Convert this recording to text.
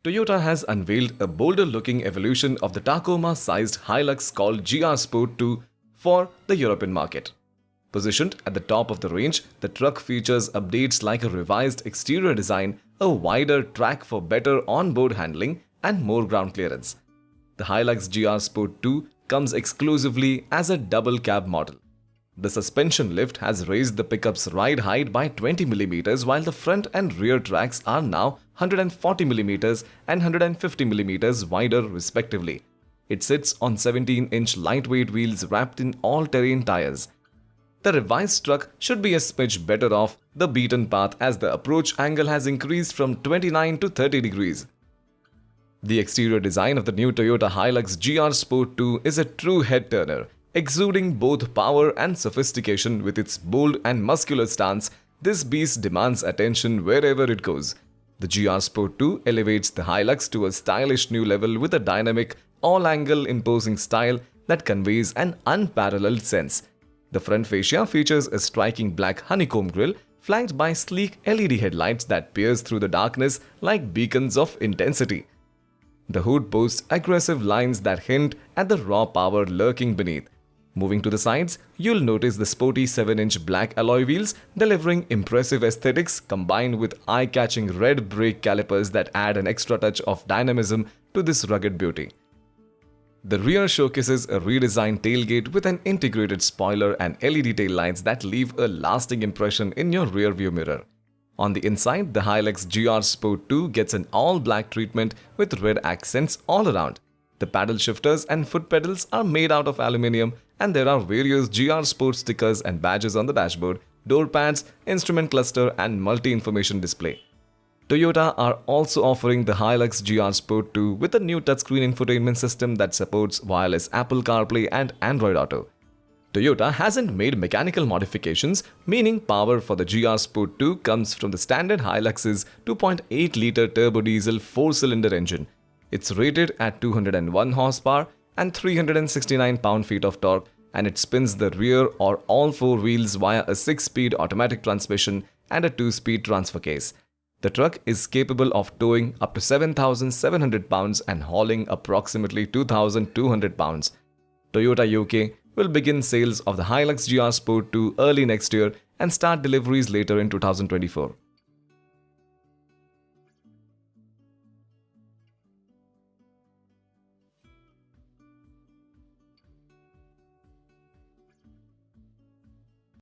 Toyota has unveiled a bolder-looking evolution of the Tacoma-sized Hilux called GR Sport II for the European market. Positioned at the top of the range, the truck features updates like a revised exterior design, a wider track for better on-board handling, and more ground clearance. The Hilux GR Sport II comes exclusively as a double cab model. The suspension lift has raised the pickup's ride height by 20 mm, while the front and rear tracks are now 140 mm and 150 mm wider respectively. It sits on 17-inch lightweight wheels wrapped in all-terrain tires. The revised truck should be a smidge better off the beaten path as the approach angle has increased from 29 to 30 degrees. The exterior design of the new Toyota Hilux GR Sport II is a true head-turner, exuding both power and sophistication with its bold and muscular stance. This beast demands attention wherever it goes. The GR Sport II elevates the Hilux to a stylish new level with a dynamic, all-angle imposing style that conveys an unparalleled sense. The front fascia features a striking black honeycomb grille flanked by sleek LED headlights that pierce through the darkness like beacons of intensity. The hood boasts aggressive lines that hint at the raw power lurking beneath. Moving to the sides, you'll notice the sporty 7-inch black alloy wheels delivering impressive aesthetics combined with eye-catching red brake calipers that add an extra touch of dynamism to this rugged beauty. The rear showcases a redesigned tailgate with an integrated spoiler and LED taillights that leave a lasting impression in your rearview mirror. On the inside, the Hilux GR Sport II gets an all-black treatment with red accents all around. The paddle shifters and foot pedals are made out of aluminium, and there are various GR Sport stickers and badges on the dashboard, door pads, instrument cluster, and multi-information display. Toyota are also offering the Hilux GR Sport II with a new touchscreen infotainment system that supports wireless Apple CarPlay and Android Auto. Toyota hasn't made mechanical modifications, meaning power for the GR Sport II comes from the standard Hilux's 2.8-liter turbo diesel 4-cylinder engine. It's rated at 201 horsepower and 369 pound-feet of torque, and it spins the rear or all four wheels via a 6-speed automatic transmission and a 2-speed transfer case. The truck is capable of towing up to 7,700 pounds and hauling approximately 2,200 pounds. Toyota UK will begin sales of the Hilux GR Sport II early next year and start deliveries later in 2024.